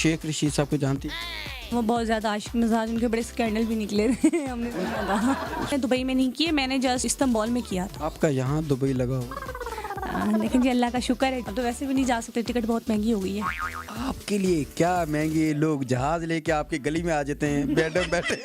शेख रशीद साहब को जानती हैं? वो बहुत ज़्यादा आशिक मिजाज, उनके बड़े स्कैंडल भी निकले थे हमने सुना था। मैंने दुबई में नहीं किए, मैंने जस्ट इस्तांबुल में किया था। आपका यहाँ दुबई लगा हो। लेकिन जी अल्लाह का शुक्र है, अब तो वैसे भी नहीं जा सकते, टिकट बहुत महंगी हो गई है। आपके लिए क्या महंगे, लोग जहाज लेके आपके गली में आ जाते हैं बेड बैठे।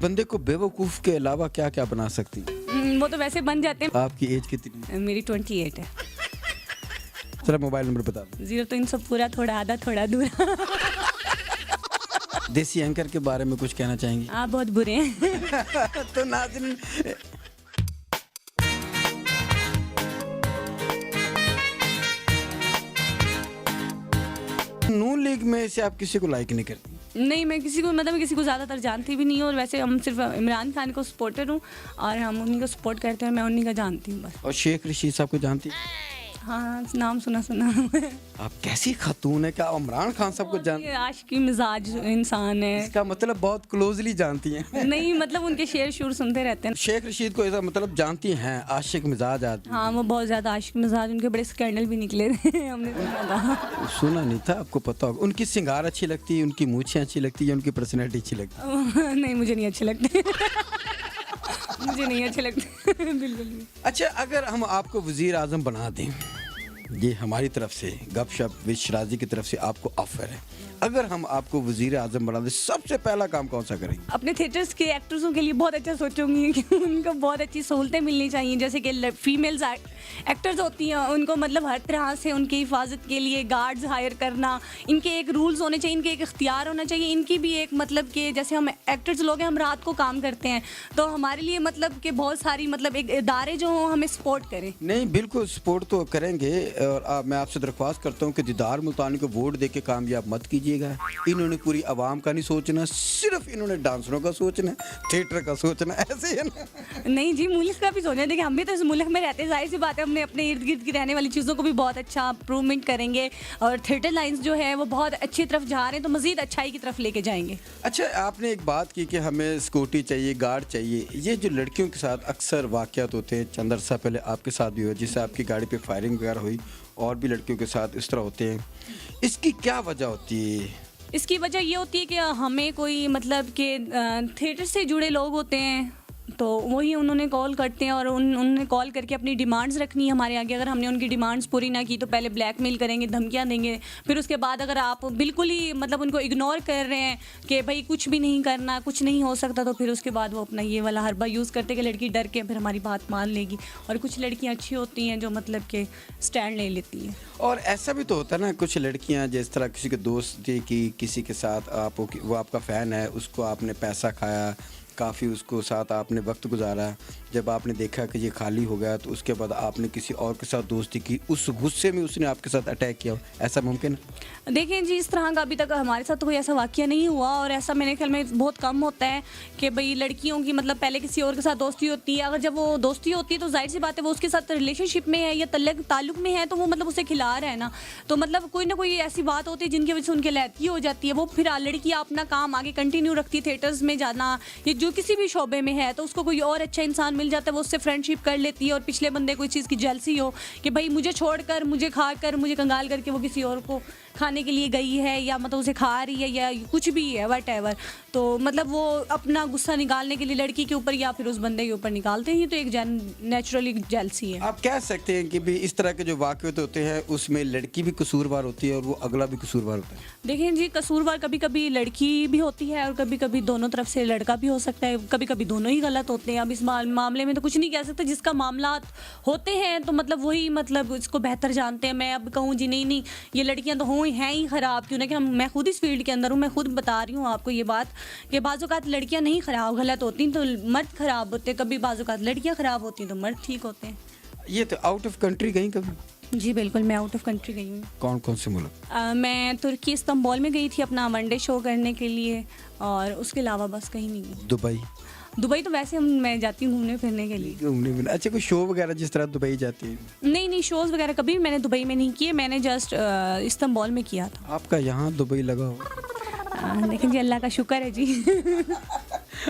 बंदे को बेवकूफ़ के अलावा क्या क्या बना सकती? वो तो वैसे बन जाते हैं। आपकी एज कितनी? मेरी 28 है। जरा मोबाइल नंबर बता दो। 0300 पूरा, थोड़ा आधा, थोड़ा अधूरा। देसी एंकर के बारे में कुछ कहना चाहेंगी? आप बहुत बुरे हैं। तो नाज़रीन, नून लीग में से आप किसी को लाइक नहीं करती? नहीं, मैं किसी को मतलब किसी को ज़्यादातर जानती भी नहीं हूँ, और वैसे हम सिर्फ इमरान खान को सपोर्टर हूँ और हम उन्हीं को सपोर्ट करते हैं, मैं उन्हीं का जानती हूँ बस। और शेख रशीद साहब को जानती हैं? हाँ, नाम सुना। आप कैसी खातून है, क्या इमरान खान साहब को जान? ये आशिकी मिजाज इंसान है। इसका मतलब बहुत क्लोजली जानती हैं। नहीं, मतलब उनके शेर शूर सुनते रहते हैं। शेख रशीद को ऐसा मतलब जानती हैं, आशिक मिजाज आदमी। हाँ, वो बहुत ज़्यादा आशिक मिजाज, उनके बड़े स्कैंडल भी निकले थे हमने सुना था। सुना नहीं था, आपको पता होगा। उनकी सिंगार अच्छी लगती है, उनकी मूछें अच्छी लगती है, उनकी पर्सनैलिटी अच्छी लगती है? नहीं, मुझे नहीं अच्छे लगते। मुझे नहीं अच्छे लगते बिल्कुल भी। अच्छा, अगर हम आपको वज़ीर आज़म बना दें, ये हमारी तरफ से गपशप विद शराजी की तरफ से आपको ऑफर है, अगर हम आपको वज़ीर आज़म बना दें, सबसे पहला काम कौन सा करेंगे? अपने थिएटर्स के एक्टर्सों के लिए बहुत अच्छा सोचूंगी कि उनको बहुत अच्छी सहूलतें मिलनी चाहिए, जैसे कि फीमेल्स एक्टर्स होती हैं, उनको मतलब हर तरह से उनकी हिफाजत के लिए गार्ड्स हायर करना, इनके एक रूल्स होने चाहिए, इनके एक इख्तियार होना चाहिए, इनकी भी एक मतलब कि जैसे हम एक्टर्स लोग हैं, हम रात को काम करते हैं, तो हमारे लिए मतलब कि बहुत सारी मतलब एक इदारे जो हों हमें सपोर्ट करें। नहीं, बिल्कुल सपोर्ट तो करेंगे, और मैं आपसे दरख्वास्त करता हूँ कि दीदार मुल्तानी को वोट दे के कामयाब मत कीजिएगा। इन्होंने पूरी आवाम का नहीं सोचना, सिर्फ इन्होंने डांसरों का सोचना, थिएटर का सोचना, ऐसे है ना? नहीं जी, मुल्क का भी सोचना है। देखिए, हम भी तो इस मुल्क में रहते हैं, जाहिर सी बात है, हमने अपने इर्द गिर्द की रहने वाली चीज़ों को भी बहुत अच्छा इम्प्रूवमेंट करेंगे, और थिएटर लाइन्स जो है वो बहुत अच्छी तरफ जा रहे हैं, तो मज़ीद अच्छाई की तरफ लेके जाएंगे। अच्छा, आपने एक बात की कि हमें सिक्योरिटी चाहिए, गार्ड चाहिए। ये जो लड़कियों के साथ अक्सर वाक़यात होते हैं, चंद अरसा पहले आपके साथ भी हुआ, जिससे आपकी गाड़ी पे फायरिंग वगैरह हुई, और भी लड़कियों के साथ इस तरह होते हैं, इसकी क्या वजह होती है? इसकी वजह ये होती है कि हमें कोई मतलब कि थिएटर से जुड़े लोग होते हैं, तो वही उन्होंने कॉल करते हैं, और उन्होंने कॉल करके अपनी डिमांड्स रखनी है हमारे आगे। अगर हमने उनकी डिमांड्स पूरी ना की तो पहले ब्लैकमेल करेंगे, धमकियां देंगे, फिर उसके बाद अगर आप बिल्कुल ही मतलब उनको इग्नोर कर रहे हैं कि भाई कुछ भी नहीं करना, कुछ नहीं हो सकता, तो फिर उसके बाद वो अपना ये वाला हरबा यूज़ करते कि लड़की डर के फिर हमारी बात मान लेगी। और कुछ लड़कियाँ अच्छी होती हैं जो मतलब कि स्टैंड ले लेती हैं। और ऐसा भी तो होता है ना, कुछ लड़कियां जिस तरह किसी के दोस्त थी कि किसी के साथ आप वो आपका फ़ैन है, उसको आपने पैसा खाया, काफ़ी उसको साथ आपने वक्त गुजारा, जब आपने देखा कि ये खाली हो गया तो उसके बाद आपने किसी और के साथ दोस्ती की, उस गुस्से में उसने आपके साथ अटैक किया, ऐसा मुमकिन है? देखें जी, इस तरह का अभी तक हमारे साथ तो कोई ऐसा वाक़या नहीं हुआ, और ऐसा मेरे ख्याल में बहुत कम होता है कि भाई लड़कियों की मतलब पहले किसी और के साथ दोस्ती होती है, अगर जब वो दोस्ती होती है तो जाहिर सी बात है वो उसके साथ रिलेशनशिप में है या ताल्लुक़ में है, तो वो मतलब उसे खिला रहा है ना, तो मतलब कोई ना कोई ऐसी बात होती है जिनकी वजह से उनकी लैथी हो जाती है। वो फिर लड़की अपना काम आगे कंटिन्यू रखती है, थिएटर्स में जाना या जो किसी भी शोबे में है, तो उसको कोई और अच्छा इंसान मिल जाता है, वो उससे फ्रेंडशिप कर लेती है, और पिछले बंदे कोई चीज़ की जेलसी हो कि भाई मुझे छोड़कर, मुझे खाकर, मुझे कंगाल करके वो किसी और को खाने के लिए गई है, या मतलब उसे खा रही है, या कुछ भी है व्हाटएवर, तो मतलब वो अपना गुस्सा निकालने के लिए लड़की के ऊपर या फिर उस बंदे के ऊपर निकालते हैं, तो एक नेचुरली जेलसी है। आप कह सकते हैं कि भी इस तरह के जो वाक़यात होते हैं उसमें लड़की भी कसूरवार होती है और वो अगला भी कसूरवार होता है? देखिए जी, कसूरवार कभी कभी लड़की भी होती है और कभी कभी दोनों तरफ से लड़का भी हो सकता है, कभी कभी दोनों ही गलत होते हैं। अब इस मामले में तो कुछ नहीं कह सकते, जिसका मामला होते हैं तो मतलब वही मतलब इसको बेहतर जानते हैं। मैं अब कहूँ जी नहीं ये लड़कियाँ तो हैं ही ख़राब, क्यों ना कि मैं खुद इस फील्ड के अंदर हूँ, मैं खुद बता रही हूँ आपको ये बात कि बाज़ औक़ात लड़कियाँ नहीं ख़राब गलत होती तो मर्द ख़राब होते, कभी बाज़ औक़ात लड़कियाँ ख़राब होती तो मर्द ठीक होते हैं। ये तो आउट ऑफ कंट्री गई कभी? जी बिल्कुल, मैं आउट ऑफ कंट्री गई हूँ। कौन कौन से मुल्क? मैं तुर्की इस्तांबुल में गई थी अपना वनडे शो करने के लिए, और उसके अलावा बस कहीं नहीं गई। दुबई तो वैसे मैं जाती हूँ घूमने फिरने के लिए। घूमने फिरने, अच्छा कोई शो वगैरह जिस तरह दुबई जाती है? नहीं, शोज़ वगैरह कभी मैंने दुबई में नहीं किए, मैंने जस्ट इस्तांबुल में किया था। आपका यहाँ दुबई लगा हो? लेकिन जी अल्लाह का शुक्र है जी।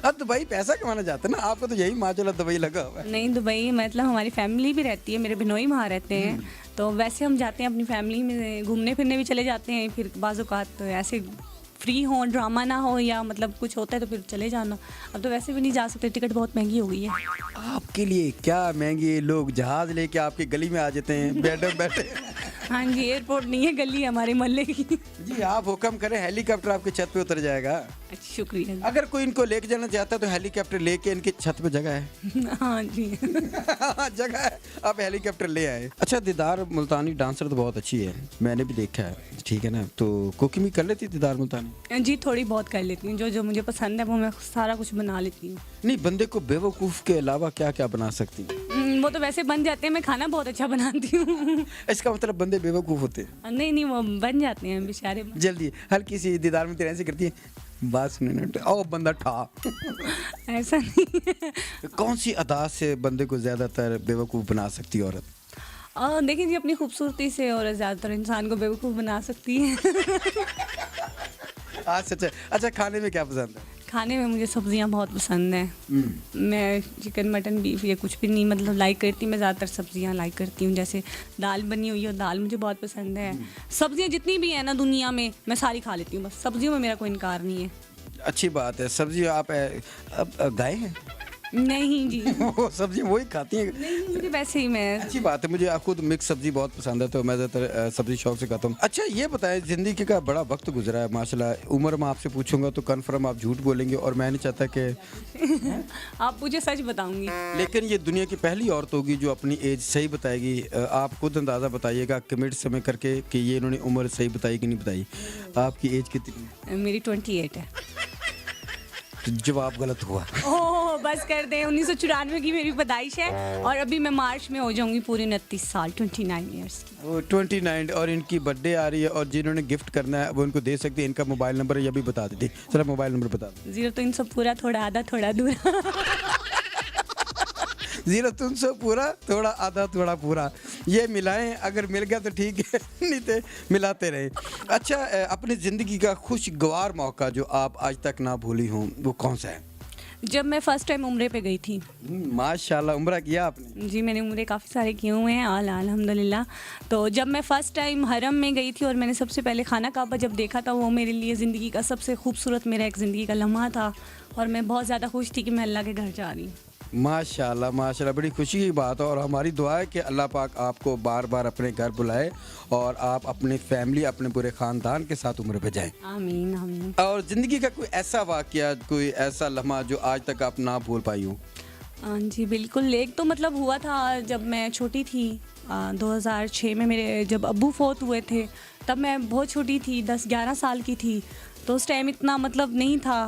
अब दुबई पैसा कमाना चाहते हैं ना, आपको तो यही माशाल्लाह दुबई लगा हुआ है। नहीं, दुबई मतलब हमारी फैमिली भी रहती है, मेरे बिनोई वहाँ रहते हैं, तो वैसे हम जाते हैं अपनी फैमिली में घूमने फिरने भी चले जाते हैं। फिर बाज़-औक़ात तो ऐसे फ्री हो, ड्रामा ना हो या मतलब कुछ होता है तो फिर चले जाना। अब तो वैसे भी नहीं जा सकते, टिकट बहुत महंगी हो गई है। आपके लिए क्या महंगी, लोग जहाज़ लेके आपके गली में आ जाते हैं बेड में बैठे। हाँ जी, एयरपोर्ट नहीं है, गली है हमारे मोहल्ले की। जी आप हुक्म करें, हेलीकॉप्टर आपकी छत पे उतर जाएगा। अच्छा, शुक्रिया। अगर कोई इनको लेके जाना चाहता है तो हेलीकॉप्टर लेके इनकी छत पे जगह है। हाँ जी। जगह है, आप हेलीकॉप्टर ले आए। अच्छा, दीदार मुल्तानी डांसर तो बहुत अच्छी है, मैंने भी देखा है, ठीक है ना। तो कुकिंग भी कर लेती है दीदार मुल्तानी? जी, थोड़ी बहुत कर लेती हूँ, जो जो मुझे पसंद है वो मैं सारा कुछ बना लेती हूँ। नहीं, बंदे को बेवकूफ़ के अलावा क्या क्या बना सकती हैं? वो तो वैसे बन जाते हैं, मैं खाना बहुत अच्छा बनाती हूँ। इसका मतलब बंदे बेवकूफ़ होते हैं? नहीं नहीं, वो बन जाते हैं बेचारे। जल्दी हल्की सी दीदार में तेरे ऐसे करती है, बात सुने ना, ओ बंदा ठा। ऐसा नहीं है। कौन सी अदा से बंदे को ज़्यादातर बेवकूफ़ बना सकती है औरत? देखिए जी, अपनी खूबसूरती से और ज़्यादातर इंसान को बेवकूफ़ बना सकती है। आज सच है। अच्छा, खाने में क्या पसंद है? खाने में मुझे सब्जियां बहुत पसंद हैं। मैं चिकन मटन बीफ ये कुछ भी नहीं मतलब लाइक करती, मैं ज़्यादातर सब्जियां लाइक करती हूँ। जैसे दाल बनी हुई हो, दाल मुझे बहुत पसंद है। सब्जियां जितनी भी हैं ना दुनिया में, मैं सारी खा लेती हूँ, बस सब्जियों में मेरा कोई इनकार नहीं है। अच्छी बात है। सब्जी आप अब गाय हैं? नहीं जी। वो सब्जी वही खाती हैं? नहीं, मुझे वैसे ही मैं अच्छी बात है। मुझे खुद मिक्स सब्जी बहुत पसंद है, तो मैं ज़्यादातर सब्जी शौक से खाता हूँ। अच्छा, ये बताएं, ज़िंदगी का बड़ा वक्त गुजरा है माशाल्लाह। उम्र में आपसे पूछूंगा तो कन्फर्म आप झूठ बोलेंगे, और मैं नहीं चाहता कि आप मुझे सच बताऊंगी। लेकिन ये दुनिया की पहली औरत होगी जो अपनी एज सही बताएगी। आप खुद अंदाज़ा बताइएगा कमेंट समय करके कि ये इन्होंने उम्र सही बताई कि नहीं बताई। आपकी एज कितनी? मेरी 28 है। तो जवाब गलत हुआ। ओह, बस कर दें, 1994 की मेरी पैदाइश है और अभी मैं मार्च में हो जाऊंगी पूरे 29 साल, 29 ईयर्स की। वो 29 और इनकी बर्थडे आ रही है, और जिन्होंने गिफ्ट करना है वो इनको दे सकते हैं। इनका मोबाइल नंबर ये भी बता देते। चलो मोबाइल नंबर बता दो। 0300 पूरा, थोड़ा आधा, थोड़ा अधूरा। 0300 पूरा, थोड़ा आधा, थोड़ा पूरा। ये मिलाएं, अगर मिल गया तो ठीक है, नहीं तो मिलाते रहे। अच्छा, अपनी ज़िंदगी का खुशगवार मौका जो आप आज तक ना भूली हों, वो कौन सा है? जब मैं फ़र्स्ट टाइम उम्रे पे गई थी। माशाल्लाह, उम्रा किया आपने? जी, मैंने उम्रे काफ़ी सारे किए हुए हैं, अल्हम्दुलिल्लाह। तो जब मैं फ़र्स्ट टाइम हरम में गई थी और मैंने सबसे पहले खाना काबा जब देखा था, वो मेरे लिए ज़िंदगी का सबसे खूबसूरत मेरा एक ज़िंदगी का लम्हा था, और मैं बहुत ज़्यादा खुश थी कि मैं अल्लाह के घर जा रही हूँ। माशाल्लाह माशाल्लाह, बड़ी खुशी की बात है, और हमारी दुआ है कि अल्लाह पाक आपको बार बार अपने घर बुलाए और आप अपने फैमिली, अपने पूरे ख़ानदान के साथ उम्र पे जाएं। आमीन आमीन। और ज़िंदगी का कोई ऐसा वाक़या, कोई ऐसा लम्हा जो आज तक आप ना भूल पाई हो? जी बिल्कुल, एक तो मतलब हुआ था जब मैं छोटी थी, 2006 में मेरे जब अब्बू फौत हुए थे, तब मैं बहुत छोटी थी, 10-11 साल की थी। तो उस टाइम इतना मतलब नहीं था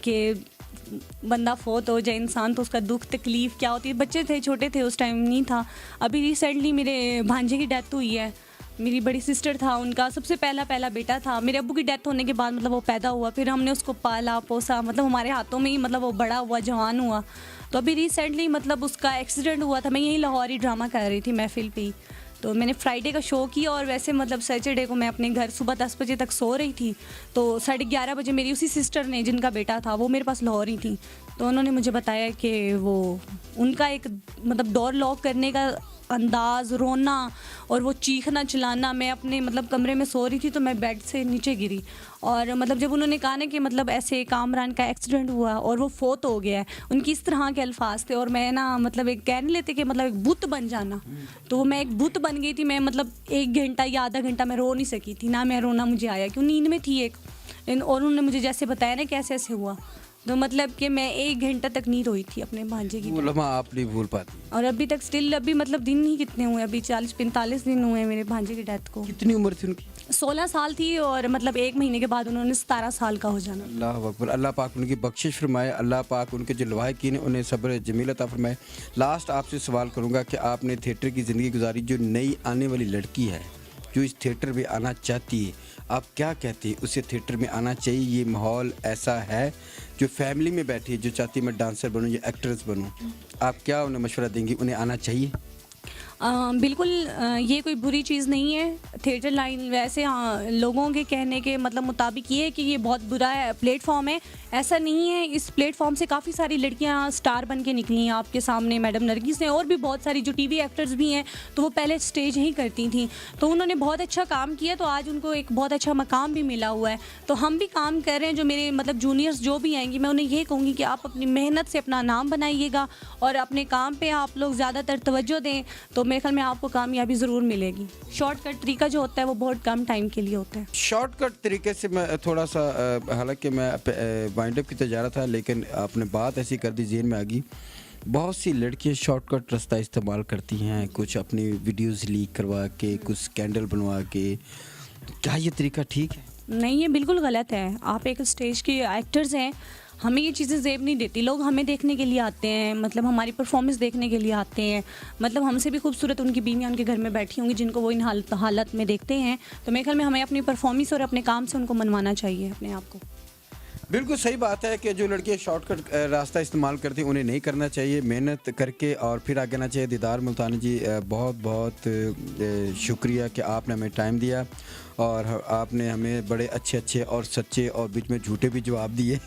कि बंदा फौत हो जाए इंसान तो उसका दुख तकलीफ़ क्या होती है, बच्चे थे, छोटे थे, उस टाइम नहीं था। अभी रिसेंटली मेरे भांजे की डेथ हुई है। मेरी बड़ी सिस्टर था, उनका सबसे पहला बेटा था। मेरे अब्बू की डेथ होने के बाद मतलब वो पैदा हुआ, फिर हमने उसको पाला पोसा, मतलब हमारे हाथों में ही मतलब वो बड़ा हुआ, जवान हुआ। तो अभी रिसेंटली मतलब उसका एक्सीडेंट हुआ था। मैं यहीं लाहौर ही ड्रामा कर रही थी महफिल पे ही। तो मैंने फ्राइडे का शो किया, और वैसे मतलब सैटरडे को मैं अपने घर सुबह 10 बजे तक सो रही थी। तो 11:30 बजे मेरी उसी सिस्टर ने, जिनका बेटा था, वो मेरे पास लाहौर ही थी, तो उन्होंने मुझे बताया कि वो उनका एक मतलब डोर लॉक करने का अंदाज़, रोना और वो चीखना चिल्लाना। मैं अपने मतलब कमरे में सो रही थी, तो मैं बेड से नीचे गिरी, और मतलब जब उन्होंने कहा ना कि मतलब ऐसे कामरान का एक्सीडेंट हुआ और वो फोत हो गया है, उनकी इस तरह के अल्फाज थे। और मैं ना मतलब एक कह नहीं लेते कि मतलब एक बुत बन जाना, तो मैं एक बुत बन गई थी। मैं मतलब 1 घंटा या आधा घंटा मैं रो नहीं सकी थी, ना मैं रोना मुझे आया, क्यों नींद में थी एक। और उन्होंने मुझे जैसे बताया ना कैसे ऐसे हुआ, तो मतलब कि मैं 1 घंटा तक नहीं रोई थी अपने भांजे की। वो लम्हा आप नहीं भूल पाती? और अभी तक स्टिल अभी मतलब दिन ही कितने हुए, अभी 40-45 दिन हुए हैं मेरे भांजे की डेथ को। कितनी उम्र थी उनकी? 16 साल थी, और मतलब 1 महीने के बाद उन्होंने 17 साल का हो जाना। अल्लाह अकबर। अल्लाह पाक उनकी बख्शिश फरमाए, अल्लाह पाक उनके जो लवाहिकीन उन्हें सब्र जमील अता फरमाए। लास्ट आपसे सवाल करूँगा कि आपने थिएटर की ज़िंदगी गुजारी, जो नई आने वाली लड़की है जो इस थिएटर में आना चाहती है, आप क्या कहती हैं उसे थिएटर में आना चाहिए? ये माहौल ऐसा है, जो फैमिली में बैठी है, जो चाहती है मैं डांसर बनूं या एक्ट्रेस बनूं, आप क्या उन्हें मशवरा देंगी, उन्हें आना चाहिए? बिल्कुल ये कोई बुरी चीज़ नहीं है। थिएटर लाइन वैसे हाँ, लोगों के कहने के मतलब मुताबिक ये है कि ये बहुत बुरा है प्लेटफॉर्म है, ऐसा नहीं है। इस प्लेटफॉर्म से काफ़ी सारी लड़कियां स्टार बन के निकली हैं आपके सामने, मैडम नरगिस हैं और भी बहुत सारी जो टीवी एक्टर्स भी हैं, तो वो पहले स्टेज ही करती थी, तो उन्होंने बहुत अच्छा काम किया, तो आज उनको एक बहुत अच्छा मकाम भी मिला हुआ है। तो हम भी काम कर रहे हैं, जो मेरे मतलब जूनियर्स जो भी आएंगी, मैं उन्हें ये कहूँगी कि आप अपनी मेहनत से अपना नाम बनाइएगा और अपने काम पे आप लोग ज़्यादातर तवज्जो दें, तो मेरे ख्याल में आपको कामयाबी ज़रूर मिलेगी। शॉर्टकट तरीका जो होता है वो बहुत कम टाइम के लिए होता है। शॉर्टकट तरीके से मैं थोड़ा सा हालांकि मैं वाइंड अप की तो जा रहा था, लेकिन आपने बात ऐसी कर दी, ज़हन में आ गई। बहुत सी लड़कियां शॉर्टकट रास्ता इस्तेमाल करती हैं, कुछ अपनी वीडियोस लीक करवा के, कुछ स्कैंडल बनवा के। तो क्या ये तरीका ठीक है? नहीं, ये बिल्कुल गलत है। आप एक स्टेज के एक्टर्स हैं, हमें ये चीज़ें ज़ेब नहीं देती। लोग हमें देखने के लिए आते हैं, मतलब हमारी परफॉर्मेंस देखने के लिए आते हैं। मतलब हमसे भी खूबसूरत उनकी बीवियाँ उनके घर में बैठी होंगी जिनको वो इन हालत में देखते हैं। तो मेरे ख्याल में हमें अपनी परफॉर्मेंस और अपने काम से उनको मनवाना चाहिए अपने आप को। बिल्कुल सही बात है कि जो लड़कियां शॉर्टकट रास्ता इस्तेमाल करती हैं उन्हें नहीं करना चाहिए, मेहनत करके और फिर आगे आना चाहिए। दीदार मुल्तानी जी, बहुत बहुत शुक्रिया कि आपने हमें टाइम दिया और आपने हमें बड़े अच्छे अच्छे और सच्चे और बीच में झूठे भी जवाब दिए।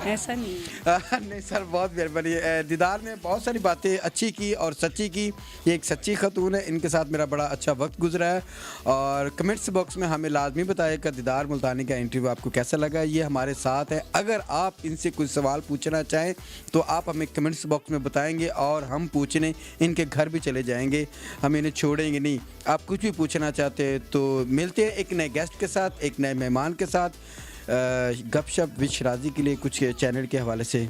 ऐसा नहीं है। नहीं सर, बहुत मेहरबानी। दीदार ने बहुत सारी बातें अच्छी की और सच्ची की। ये एक सच्ची खतून है, इनके साथ मेरा बड़ा अच्छा वक्त गुजरा है। और कमेंट्स बॉक्स में हमें लाजमी बताइएगा दीदार मुल्तानी का इंटरव्यू आपको कैसा लगा। ये हमारे साथ है, अगर आप इनसे कुछ सवाल पूछना चाहें तो आप हमें कमेंट्स बॉक्स में बताएंगे और हम पूछने इनके घर भी चले जाएंगे, हम इन्हें छोड़ेंगे नहीं। आप कुछ भी पूछना चाहते हैं तो मिलते हैं एक नए गेस्ट के साथ, एक नए मेहमान के साथ। गपशप विद शिराजी के लिए कुछ चैनल के हवाले से।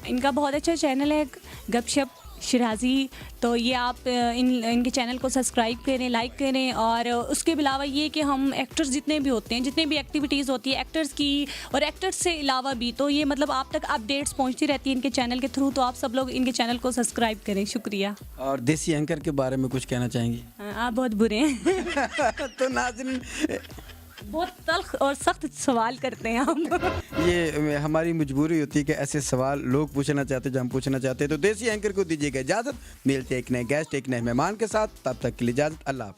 इनका बहुत अच्छा चैनल है गपशप शिराजी, तो ये आप इनके चैनल को सब्सक्राइब करें, लाइक करें। और उसके अलावा ये कि हम एक्टर्स जितने भी होते हैं, जितने भी एक्टिविटीज़ होती है एक्टर्स की और एक्टर्स से अलावा भी, तो ये मतलब आप तक अपडेट्स पहुंचती रहती है इनके चैनल के थ्रू। तो आप सब लोग इनके चैनल को सब्सक्राइब करें। शुक्रिया। और देसी एंकर के बारे में कुछ कहना चाहेंगी? आप बहुत बुरे हैं। तो नाज़रीन, बहुत तल्ख और सख्त सवाल करते हैं हम। ये हमारी मजबूरी होती है कि ऐसे सवाल लोग पूछना चाहते हैं जो हम पूछना चाहते हैं। तो देसी एंकर को दीजिएगा इजाज़त, मिलते हैं एक नए गेस्ट, एक नए मेहमान के साथ। तब तक के लिए इजाज़त, अल्लाह हाफ़िज़।